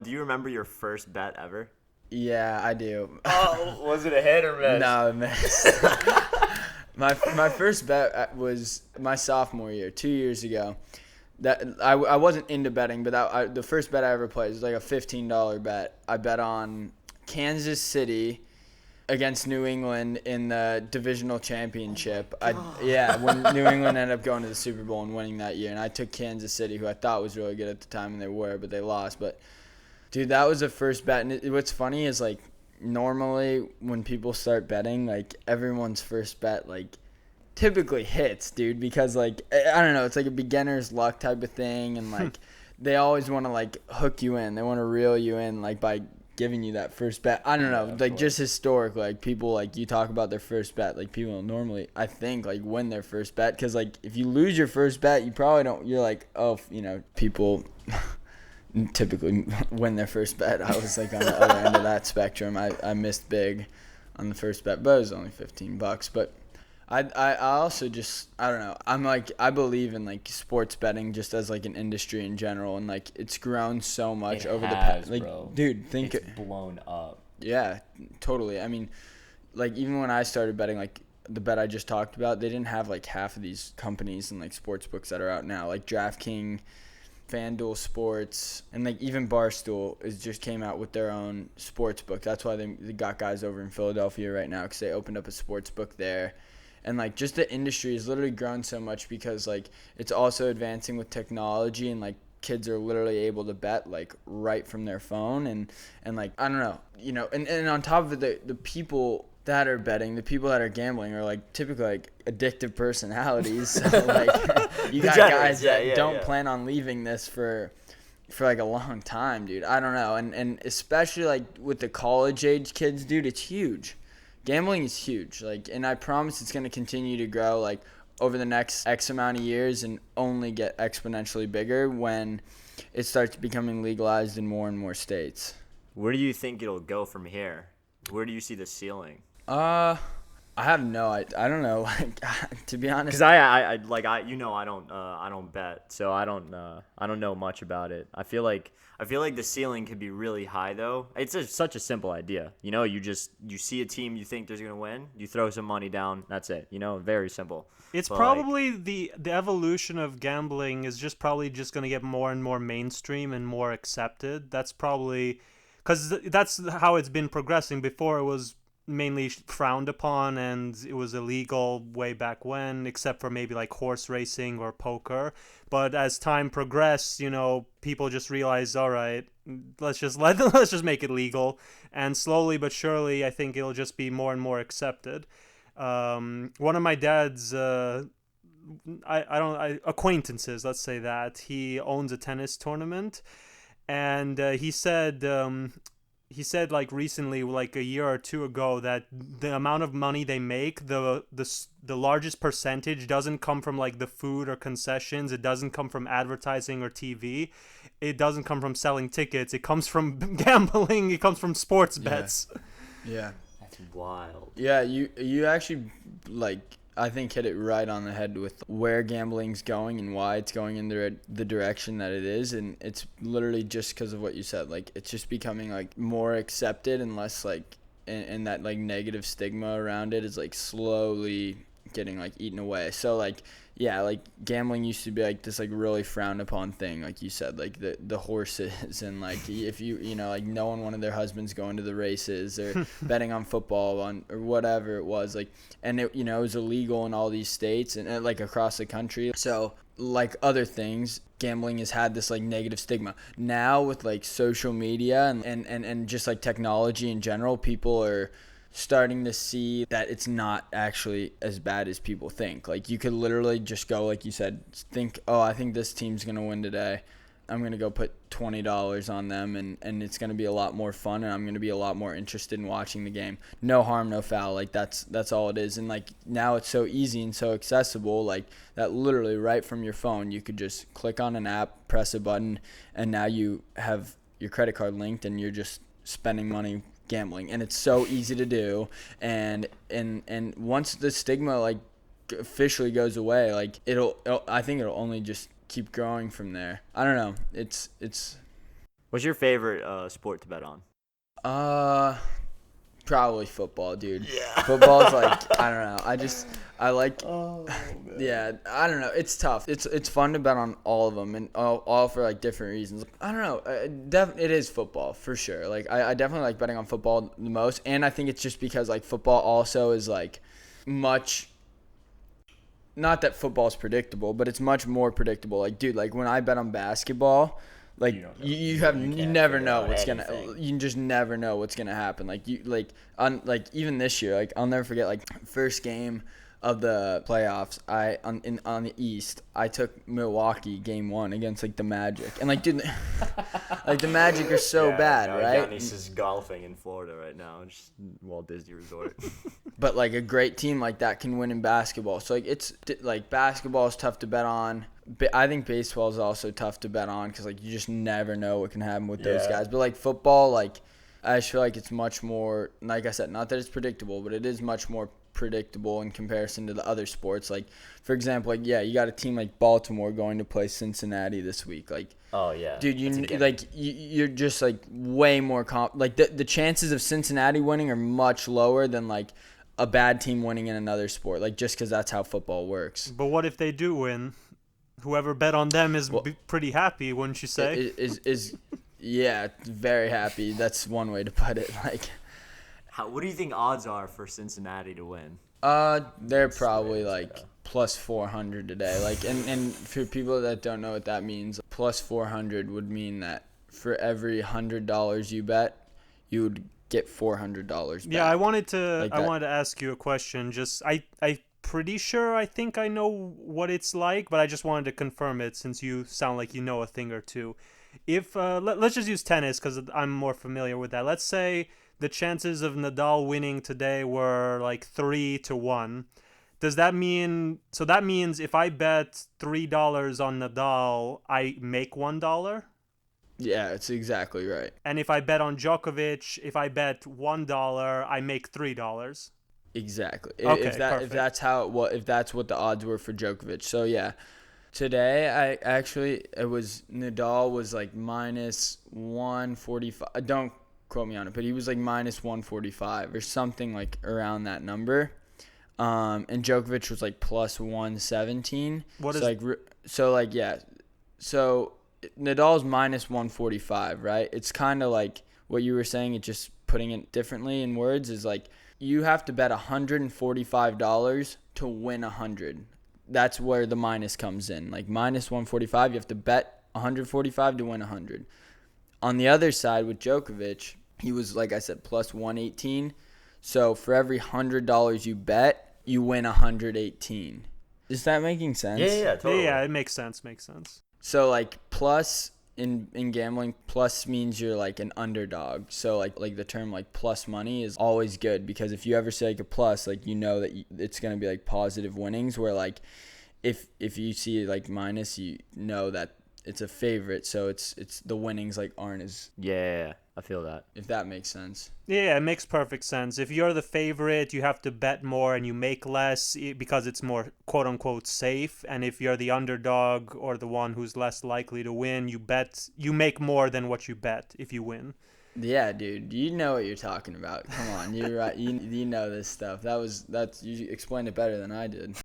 Do you remember your first bet ever? Yeah, I do. Oh, was it a hit or miss? No, man. My first bet was my sophomore year, 2 years ago. That I wasn't into betting, but the first bet I ever played was like a $15 bet. I bet on Kansas City against New England in the divisional championship. Yeah, when New England ended up going to the Super Bowl and winning that year, and I took Kansas City, who I thought was really good at the time, and they were, but they lost. But dude, that was the first bet. And what's funny is like normally when people start betting, like everyone's first bet like typically hits, dude, because like I don't know, it's like a beginner's luck type of thing, and like they always want to like hook you in. They want to reel you in like by giving you that first bet. I don't know, like just historically, like people like you talk about their first bet, like people normally I think like win their first bet because like if you lose your first bet, you probably don't. You're like people typically win their first bet. I was like on the other end of that spectrum. I missed big on the first bet, but it was only $15. But I also just I don't know. I'm like I believe in like sports betting just as like an industry in general, and like it's grown so much over the past. Like, bro. dude, think It's blown up. yeah, totally. I mean, like even when I started betting, like the bet I just talked about, they didn't have like half of these companies and like sports books that are out now, like DraftKings, FanDuel Sports, and like even Barstool is just came out with their own sports book. That's why they got guys over in Philadelphia right now because they opened up a sports book there. And like just the industry has literally grown so much because like it's also advancing with technology, and like kids are literally able to bet like right from their phone, and like I don't know, and on top of it, the people that are betting, the people that are gambling are like typically like addictive personalities. So like you got guys that don't plan on leaving this for like a long time, dude. I don't know. And especially like with the college age kids, dude, it's huge. Gambling is huge. Like, and I promise it's going to continue to grow like over the next X amount of years and only get exponentially bigger when it starts becoming legalized in more and more states. Where do you think it'll go from here? Where do you see the ceiling? Uh I have I don't know. Like to be Because honest, I don't bet, so I don't know much about it. I feel like the ceiling could be really high though. Such a simple idea. You see a team you think there's gonna win, you throw some money down, that's it. Very simple. It's But like, probably the evolution of gambling is just probably just going to get more and more mainstream and more accepted. That's probably because that's how it's been progressing. Before it was mainly frowned upon and it was illegal way back when, except for maybe like horse racing or poker. But as time progressed, people just realized, all right, let's just make it legal, and slowly but surely, I think it'll just be more and more accepted. One of my dad's acquaintances, let's say that he owns a tennis tournament, and he said like recently, like a year or two ago, that the amount of money they make, the largest percentage doesn't come from like the food or concessions. It doesn't come from advertising or TV. It doesn't come from selling tickets. It comes from gambling. It comes from sports yeah. bets. Yeah. that's wild. Yeah, you actually like I think hit it right on the head with where gambling's going and why it's going in the direction that it is, and it's literally just because of what you said. Like it's just becoming like more accepted and less like and that like negative stigma around it is like slowly getting like eaten away. So like yeah, like gambling used to be like this like really frowned upon thing, like you said, like the horses and like if like no one wanted their husbands going to the races or betting on football on or whatever it was, like, and it was illegal in all these states and like across the country. So like other things, gambling has had this like negative stigma. Now with like social media and just like technology in general, people are starting to see that it's not actually as bad as people think. Like you could literally just go, like you said, think, oh, I think this team's gonna win today. I'm gonna go put $20 on them, and it's gonna be a lot more fun, and I'm gonna be a lot more interested in watching the game. No harm, no foul. Like that's all it is. And like now it's so easy and so accessible, like that literally right from your phone, you could just click on an app, press a button, and now you have your credit card linked, and you're just spending money gambling, and it's so easy to do, and once the stigma like officially goes away, like I think it'll only just keep growing from there. I don't know, it's What's your favorite sport to bet on? Probably football, dude. Yeah. Football's like, I don't know. I like. Oh, man. Yeah, I don't know. It's tough. It's fun to bet on all of them, and all for like different reasons. I don't know. It is football for sure. Like I definitely like betting on football the most, and I think it's just because like football also is like much. Not that football's predictable, but it's much more predictable. Like, dude, like when I bet on basketball, like You don't know. you can't never figure know out what's anything. gonna. You just never know what's gonna happen. Like like even this year, like I'll never forget like first game of the playoffs. On the East, I took Milwaukee game 1 against like the Magic, and like dude, like the Magic are so bad, right? Giannis is golfing in Florida right now, just Walt Disney Resort. But like a great team like that can win in basketball. So like it's like basketball is tough to bet on. I think baseball is also tough to bet on because like you just never know what can happen with those Yeah. guys. But like football, like I just feel like it's much more. Like I said, not that it's predictable, but it is much more predictable in comparison to the other sports. Like for example, like yeah, you got a team like Baltimore going to play Cincinnati this week. Like Oh yeah, dude, That's a given. like you're just like way more like the chances of Cincinnati winning are much lower than like a bad team winning in another sport, like just because that's how football works. But what if they do win? Whoever bet on them is Well, pretty happy, wouldn't you say? Is yeah, very happy. That's one way to put it. Like, What do you think odds are for Cincinnati to win? they're probably Rams, like yeah. plus 400 today. Like, and for people that don't know what that means, plus 400 would mean that for every $100 you bet, you would get $400 back. Yeah, I wanted Like to ask you a question. Just I pretty sure I think I know what it's like, but I just wanted to confirm it since you sound like you know a thing or two. If let's just use tennis because I'm more familiar with that. Let's say the chances of Nadal winning today were like 3-1. Does that mean so? That means if I bet $3 on Nadal, I make $1. Yeah, it's exactly right. And if I bet on Djokovic, if I bet $1, I make $3. Exactly. Okay, If perfect. that's if that's what the odds were for Djokovic. So yeah, today it was Nadal was like minus 145. Don't quote me on it, but he was like minus 145 or something like around that number. And Djokovic was like plus 117. What so is- like so like yeah. So Nadal's minus 145, right? It's kind of like what you were saying, it just putting it differently in words is like you have to bet $145 to win 100. That's where the minus comes in. Like minus 145, you have to bet 145 to win 100. On the other side with Djokovic, he was like I said plus 118. So for every $100 you bet, you win 118. Is that making sense? Yeah, totally. Yeah, it makes sense. Makes sense. So like plus in gambling, plus means you're like an underdog. So like the term like plus money is always good because if you ever say like a plus, like you know that it's gonna be like positive winnings. Where like if you see like minus, you know that it's a favorite. So it's the winnings like aren't as, Yeah, I feel that. if that makes sense. Yeah, it makes perfect sense. If you're the favorite, you have to bet more and you make less because it's more quote unquote safe. And if you're the underdog or the one who's less likely to win, you make more than what you bet if you win. Yeah, dude, you know what you're talking about. Come on, you're right. You know this stuff. You explained it better than I did.